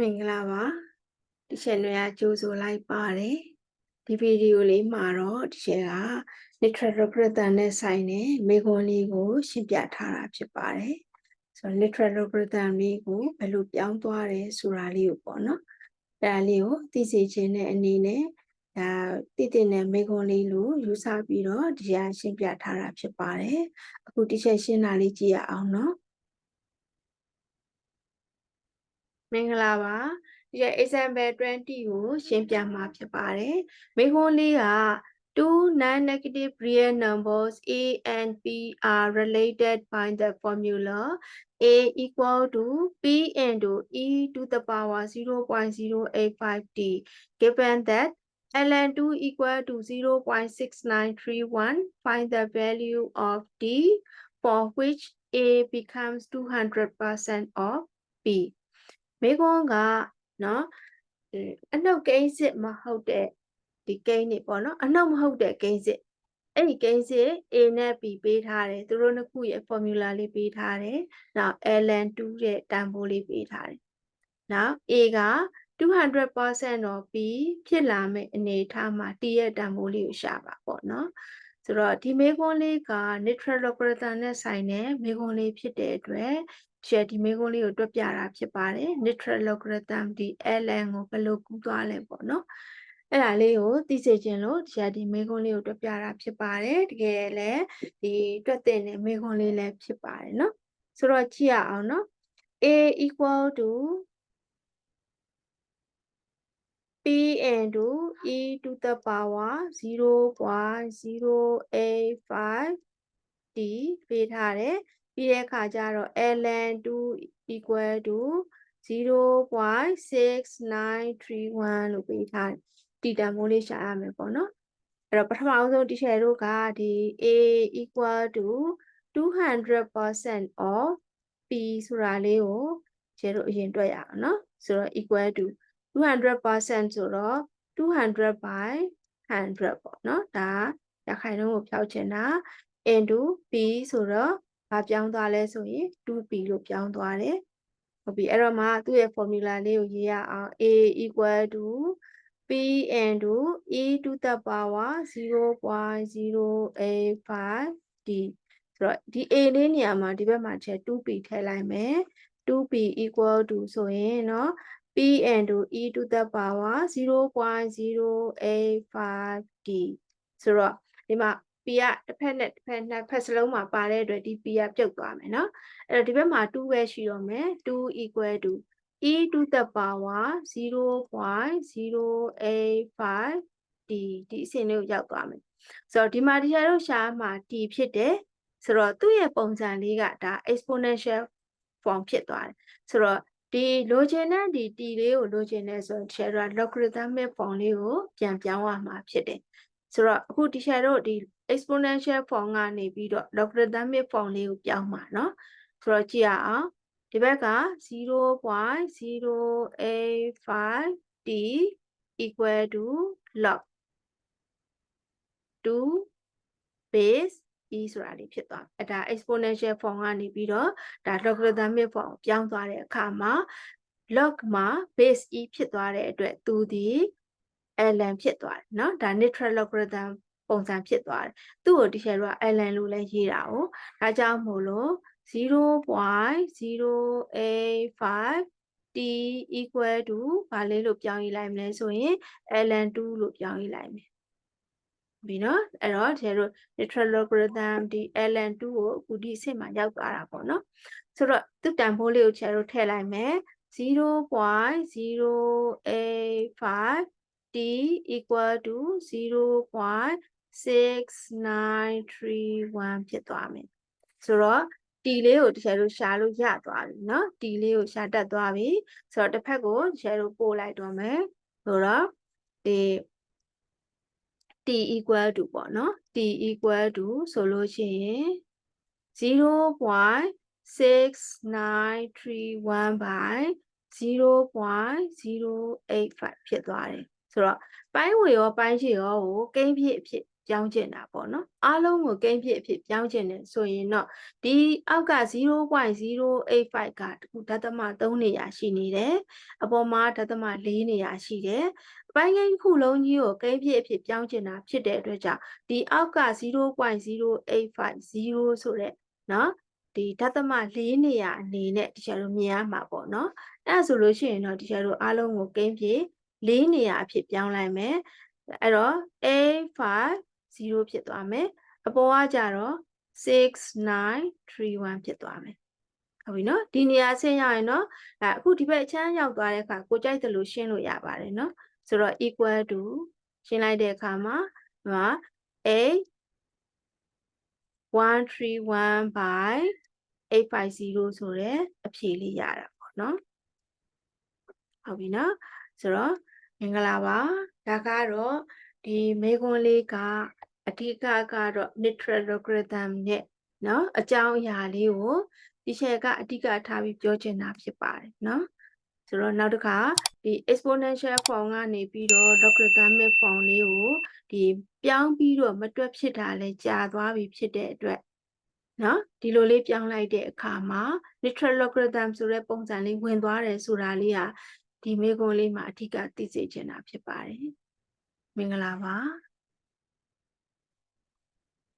မင်္ဂလာပါဒီချက်တွေကြိုးဆိုလိုက်ပါတယ်ဒီဗီဒီယိုလေးမှာတော့ဒီချက်က Natural Logarithm နဲ့ဆိုင်တဲ့မေခွန်းလေးကိုရှင်းပြထားတာဖြစ်ပါတယ်ဆိုတော့ Natural Logarithm လေးကိုဘယ်လိုပြောင်းသွားတယ်ဆိုတာလေးကိုပေါ့နော်အဲဒါလေးကိုသိစေခြင်းတဲ့အနေနဲ့ဒါတည်တဲ့မေခွန်းလေးလို့ယူဆပြီးတော့ဒီဟာရှင်းပြထားတာဖြစ်ပါတယ်အခုဒီချက်ရှင်းတာလေးကြည့်ရအောင်နော်မင်္ဂလာပါဒီ example 20ကိုရှင်းပြမှာဖြစ်ပါတယ်မိခွန်းလေးက two non-negative real numbers a and b are related by the formula a equal to b into e to the power 0.085t given that ln2 equal to 0.6931 find the value of d for which a becomes 200% of bမိကွန်းကနော်အနှုတ်ကိန်းစစ်မဟုတ်တဲ့ဒီကိန်းနေပေါ့နော်အနှုတ်မဟုတ်တဲ့ကိန်းစစ်အဲ့ဒီကိန်းစစ် A နဲ့ B ပေးထားတယ်သူတို့နှစ်ခုရဲ့ formula လေးပေးထားတယ်နောက် ln2 ရဲ့တန်ဖိုးလေးပေးထားတယ်နောက် A က 200% of B ဖြစ်လာမယ့်အနေအထားမှာ T ရဲ့တန်ဖိုးလေးကိုရှာပါပေါ့နော်ဆိုတော့ဒီမေခွန်းလေးက Natural Logarithm နဲ့ဆိုင်တဲ့မေခွန်းလေးဖြစ်တဲ့အတွက်ဒီမေခွန်းလေးကိုတွက်ပြတာဖြစ်ပါတယ် Natural Logarithm ဒီ ln ကိုဘယ်လိုကူးသွားလဲပေါ့နော်အဲ့ဒါလေးကိုသိစေခြင်းလို့ဒီမေခွန်းလေးကိုတွက်ပြတာဖြစ်ပါတယ်တကယ်လည်းဒီတွက်တဲ့မေခွန်းလေးလည်းဖြစ်ပါတယ်နော်ဆိုတော့ကြည့်ရအောင်နော် a equal to p into e to the power 0.085 t ပေးထားတယ်ပြီးတဲ့အခါကျတော့ ln2 equal to 0.6931 လို့ပေးထားတယ်ဒီတန်ဖိုးလေးရှာရမယ်ပေါ့နော်အဲ့တော့ပထမအောင်ဆုံးteacherတို့ကဒီ a equal to 200% of p ဆိုတာလေးကိုteacherတို့အရင်တွက်ရအောင်နော်ဆိုတော့ equal to 200% ဆိုတော့200 by 100ပေါ့နော်ဒါရာခိုင်နှုန်းကိုဖြောက်ချင်တာ into p ဆိုတော့ဘာပြောင်းသွားလဲဆိုရင် 2p လို့ပြောင်းသွားတယ်ဟုတ်ပြီအဲ့တော့မှသူ့ရဲ့ formula လေးကိုရေးရအောင် a equal to p into e to the power 0.085d ဆိုတော့ဒီ a လေးနေရာမှာဒီဘက်မှာချက် 2p ထည့်လိုက်မယ် 2p equal to ဆိုရင်เนาะp into e to the power 0.085d ဆိုတော့ဒီမှာ p ကတစ်ဖက်နဲ့တစ်ဖက်နှစ်ဖက်စလုံးမှာပါတဲ့အတွက်ဒီ p ကပြုတ်သွားမယ်เนาะအဲ့တော့ဒီဘက်မှာ2ပဲရှိတော့မယ်2 equal to e to the power 0.085d ဒီအဆင့်လေးကိုရောက်သွားမယ်ဆိုတော့ဒီမှာဒီတို့ရှာမှာ t ဖြစ်တယ်ဆိုတော့သူ့ရဲ့ပုံစံလေးကဒါ exponential form ဖြစ်သွားတယ်ဆိုတော့ဒီလိုချင်တဲ့ဒီ t လေးကိုလိုချင်တဲ့ဆိုတော့ logarithmic form လေးကိုပြန်ပြောင်းရမှာဖြစ်တယ်ဆိုတော့အခု teacher တို့ဒီ exponential form ကနေပြီးတော့ logarithmic form လေးကိုပြောင်းမှာเนาะဆိုတော့ကြည့်ရအောင်ဒီဘက်က 0.085t equal to log 2 base e ဆိုတာလေးဖြစ်သွားအဲ့ဒါ exponential form ကနေပြီးတော့ဒါ logarithmic form ပြောင်းသွားတဲ့အခါမှာ log မှာ base e ဖြစ်သွားတဲ့အတွက်သူဒီ ln ဖြစ်သွားတယ်เนาะဒါ natural logarithm ပုံစံဖြစ်သွားတယ်သူ့ကိုဒီချက်တော့ ln လို့လည်းရေးတာ哦ဒါကြောင့်မို့လို့ 0.085 t equal to ဘာလေးလို့ပြောင်းရေးလိုက်မလဲဆိုရင် ln2 လို့ပြောင်းရေးလိုက်မယ်ပြီနော်အဲ့တော့ကျတို့ natural logarithm ဒီ ln2 ကိုအခုဒီအဆင့်မှာရောက်သွားတာပေါ့နော်ဆိုတော့သူတန်ဖိုးလေးကိုကျတို့ထည့်လိုက်မယ် 0.085 t equal to 0.6931 ဖြစ်သွားမယ်ဆိုတော့ t လေးကိုကျတို့ရှာလို့ရသွားပြီเนาะ t လေးကိုရှာတတ်သွားပြီဆိုတော့တစ်ဖက်ကိုကျတို့ပို့လိုက်တော့မယ်ဆိုတော့ဒီ t equal to ပေါ့နော် t equal to ဆိုလို့ရှိရင် 0.6931 by 0.085 ဖြစ်သွားတယ်ဆိုတော့ပိုင်းဝေရောပိုင်းခြေရောကိုကိန်းဖြစ် ပြောင်းကျင်တာပေါ့နော်အားလုံးကိုကိန်းဖြစ်အဖြစ်ပြောင်းကျင်တယ်ဆိုရင်တော့ဒီအောက်က 0.085 ကတခုဒသမ3နေရာရှိနေတယ်အပေါ်မှာဒသမ4နေရာရှိတယ်အပိုင်းကိန်းတစ်ခုလုံးကြီးကိုကိန်းဖြစ်အဖြစ်ပြောင်းကျင်တာဖြစ်တဲ့အတွက်ကြောင့်ဒီအောက်က 0.0850 ဆိုတဲ့နော်ဒီဒသမ4နေရာအနေနဲ့တခြားတို့မြင်ရမှာပေါ့နော်အဲ့ဒါဆိုလို့ရှိရင်တော့တခြားတို့အားလုံးကိုကိန်းဖြစ်4နေရာအဖြစ်ပြောင်းလိုက်မယ်အဲ့တော့ A50 ဖြစ်သွားမယ်အပေါ်ကကြတော့6931ဖြစ်သွားမယ်ဟုတ်ပြီနော်ဒီနေရာဆင်းရရင်နော်အခုဒီဘက်အချမ်းရောက်သွားတဲ့အခါကိုကြိုက်တယ်လို့ရှင်းလို့ရပါတယ်နော်ဆိုတော့ equal to ရှင်းလိုက်တဲ့အခါမှာA131 by 850ဆိုတဲ့အဖြေလေးရတာပေါ့နော်ဟုတ်ပြီနော်ဆိုတော့မင်္ဂလာပါဒါကတော့ဒီမေခွန်းလေးကအဓိကကတော့ Natural Logarithm နဲ့နော်အကြောင်းအရာလေးကိုဒီချက်ကအဓိကထားပြီးပြောချင်တာဖြစ်ပါတယ်နော်ဆိုတော့နောက်တစ်ခါဒီ exponential form ကနေပြီးတော့ logarithmic form လေးကိုဒီပြောင်းပြီးတော့မတွက်ဖြစ်တာလဲကြာသွားပြီဖြစ်တဲ့အတွက်နော်ဒီလိုလေးပြောင်းလိုက်တဲ့အခါမှာ natural logarithm ဆိုတဲ့ပုံစံလေးဝင်သွားတယ်ဆိုတာလေးဟာဒီမေခွန်းလေးမှာအဓိကသိစေချင်တာဖြစ်ပါတယ်မင်္ဂလာပါ